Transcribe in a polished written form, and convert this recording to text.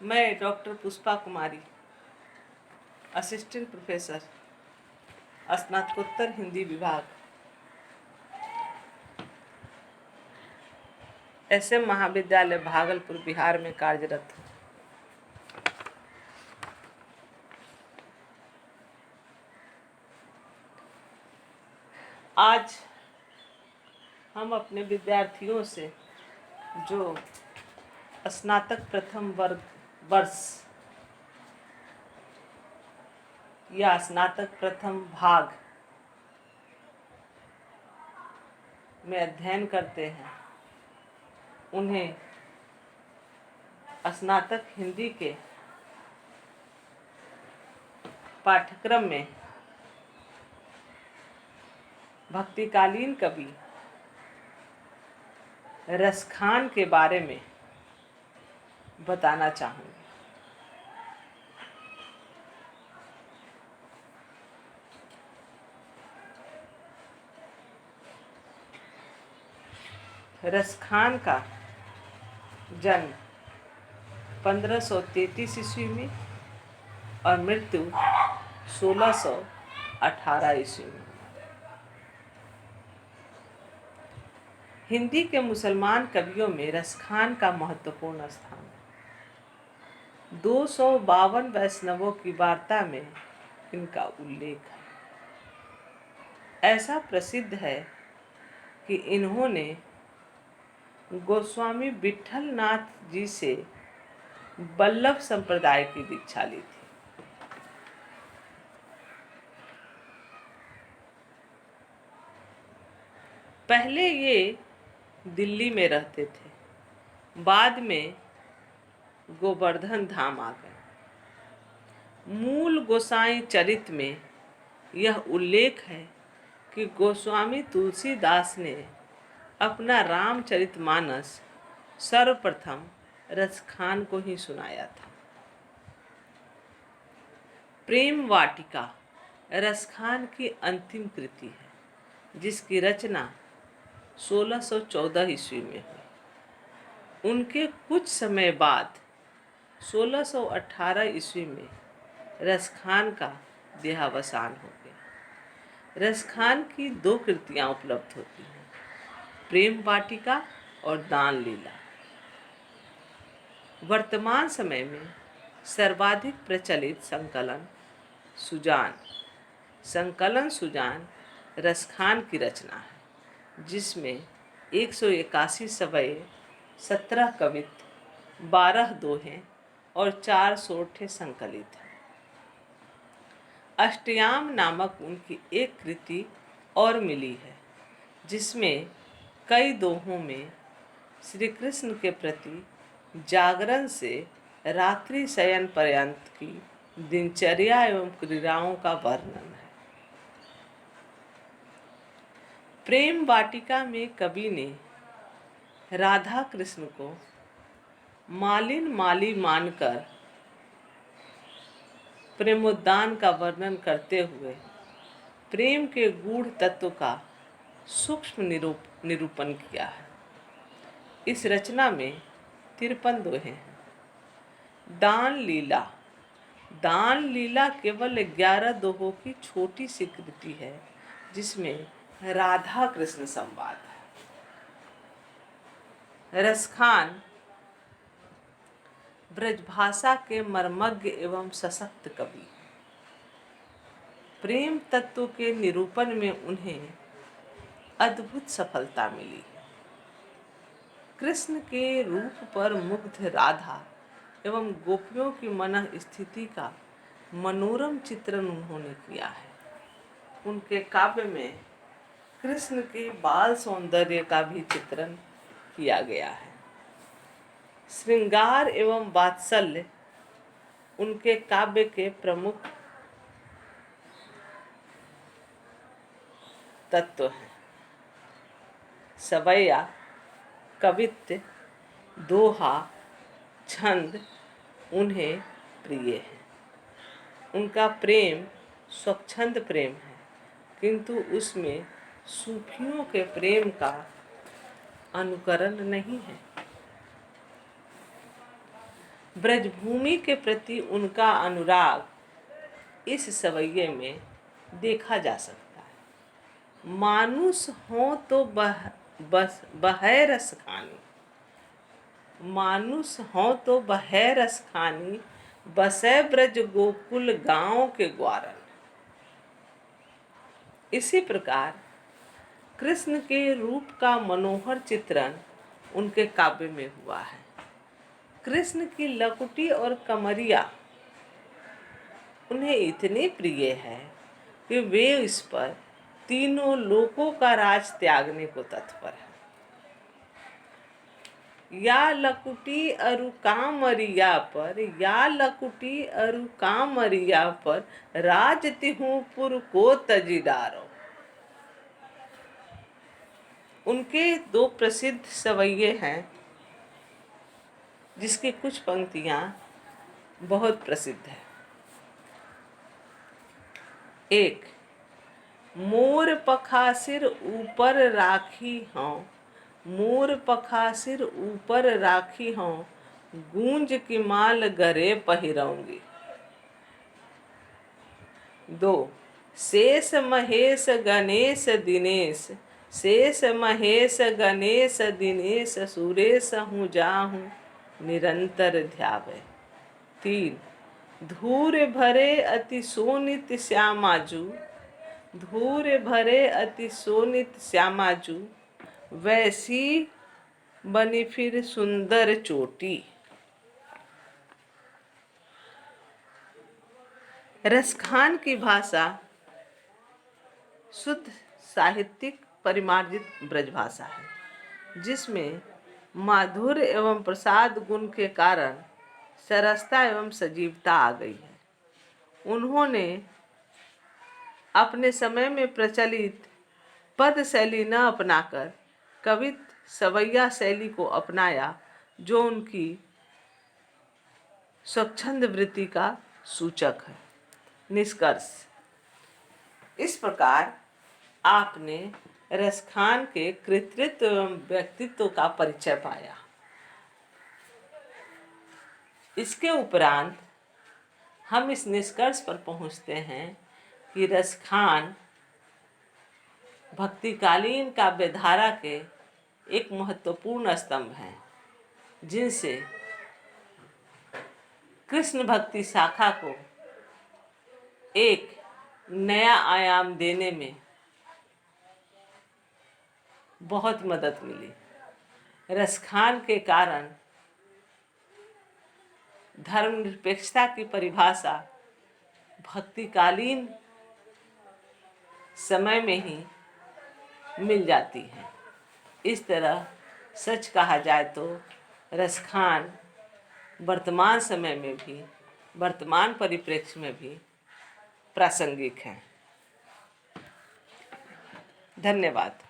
मैं डॉक्टर पुष्पा कुमारी, assistant professor, स्नातकोत्तर हिंदी विभाग, SM महाविद्यालय भागलपुर, बिहार में कार्यरत हूँ। आज हम अपने विद्यार्थियों से जो स्नातक प्रथम वर्ष या स्नातक प्रथम भाग में अध्ययन करते हैं, उन्हें स्नातक हिंदी के पाठ्यक्रम में भक्तिकालीन कवि रसखान के बारे में बताना चाहूँगी। रसखान का जन्म 1533 ईस्वी में और मृत्यु 1618 ईस्वी में। हिंदी के मुसलमान कवियों में रसखान का महत्वपूर्ण स्थान है। 252 वैष्णवों की वार्ता में इनका उल्लेख है। ऐसा प्रसिद्ध है कि इन्होंने गोस्वामी विट्ठल नाथ जी से वल्लभ संप्रदाय की दीक्षा ली थी। पहले ये दिल्ली में रहते थे, बाद में गोवर्धन धाम आ गए। मूल गोसाई चरित में यह उल्लेख है कि गोस्वामी तुलसीदास ने अपना रामचरितमानस सर्वप्रथम रसखान को ही सुनाया था। प्रेम वाटिका रसखान की अंतिम कृति है, जिसकी रचना 1614 ईस्वी में हुई। उनके कुछ समय बाद 1618 ईस्वी में रसखान का देहावसान हो गया। रसखान की 2 कृतियाँ उपलब्ध होती हैं, प्रेम वाटिका और दान लीला। वर्तमान समय में सर्वाधिक प्रचलित संकलन सुजान रसखान की रचना है, जिसमें 181 सवये, 17 कवित्त, 12 दोहे और 4 सोरठे संकलित हैं। अष्टयाम नामक उनकी एक कृति और मिली है, जिसमें कई दोहों में श्री कृष्ण के प्रति जागरण से रात्रि शयन पर्यंत की दिनचर्या एवं क्रीड़ाओं का वर्णन है। प्रेम वाटिका में कवि ने राधा कृष्ण को मालिन माली मानकर प्रेमोद्दान का वर्णन करते हुए प्रेम के गूढ़ तत्व का सूक्ष्म निरूपण किया है। इस रचना में 53 दोहे हैं। दान लीला केवल 11 दोहों की छोटी सी कृति है, जिसमें राधा कृष्ण संवाद है। रसखान ब्रजभाषा के मर्मज्ञ एवं सशक्त कवि। प्रेम तत्व के निरूपण में उन्हें अद्भुत सफलता मिली। कृष्ण के रूप पर मुग्ध राधा एवं गोपियों की मन स्थिति का मनोरम चित्रण उन्होंने किया है। उनके काव्य में कृष्ण के बाल सौंदर्य का भी चित्रण किया गया है। श्रृंगार एवं वात्सल्य उनके काव्य के प्रमुख तत्व हैं। सवैया, कवित्त, दोहा, छंद उन्हें प्रिय है। उनका प्रेम स्वच्छंद प्रेम है, किंतु उसमें सूफियों के प्रेम का अनुकरण नहीं है। ब्रजभूमि के प्रति उनका अनुराग इस सवैये में देखा जा सकता है। मानुष हो तो बहै रस खानी, मानुष हो तो बहै रस खानी, बसै ब्रज गोकुल गाँव के ग्वारन। इसी प्रकार कृष्ण के रूप का मनोहर चित्रण उनके काव्य में हुआ है। कृष्ण की लकुटी और कमरिया उन्हें इतनी प्रिय है कि वे इस पर तीनों लोकों का राज त्यागने को तत्पर है। या लकुटी अरु कामरिया पर, या लकुटी अरु कामरिया पर, राज तिहु पुर को तजी डारो। उनके दो प्रसिद्ध सवैये हैं जिसकी कुछ पंक्तियां बहुत प्रसिद्ध है। एक, मोर पखासिर ऊपर राखी हों, मोर पखासिर ऊपर राखी हों, गूंज की माल गरे पहिरऊंगी। दो, शेष महेश गणेश दिनेश, शेष महेश गणेश दिनेश, सुरेश हूँ जाहूँ निरंतर ध्यावे। तीन, धूर भरे अति सोनित श्यामाजू, धूर भरे अति सोनित श्यामाजू, वैसी बनी फिर सुंदर चोटी। रसखान की भाषा शुद्ध साहित्यिक परिमार्जित ब्रजभाषा है, जिसमें माधुर्य एवं प्रसाद गुण के कारण सरसता एवं सजीवता आ गई है। उन्होंने अपने समय में प्रचलित पद शैली न अपनाकर कवित सवैया शैली को अपनाया, जो उनकी स्वच्छंद वृत्ति का सूचक है। निष्कर्ष, इस प्रकार आपने रसखान के कृतित्व एवं व्यक्तित्व का परिचय पाया। इसके उपरांत हम इस निष्कर्ष पर पहुंचते हैं कि रसखान भक्तिकालीन काव्यधारा के एक महत्वपूर्ण स्तंभ हैं, जिनसे कृष्ण भक्ति शाखा को एक नया आयाम देने में बहुत मदद मिली। रसखान के कारण धर्मनिरपेक्षता की परिभाषा भक्तिकालीन समय में ही मिल जाती है। इस तरह सच कहा जाए तो रसखान वर्तमान समय में भी, वर्तमान परिप्रेक्ष्य में भी प्रासंगिक है। धन्यवाद।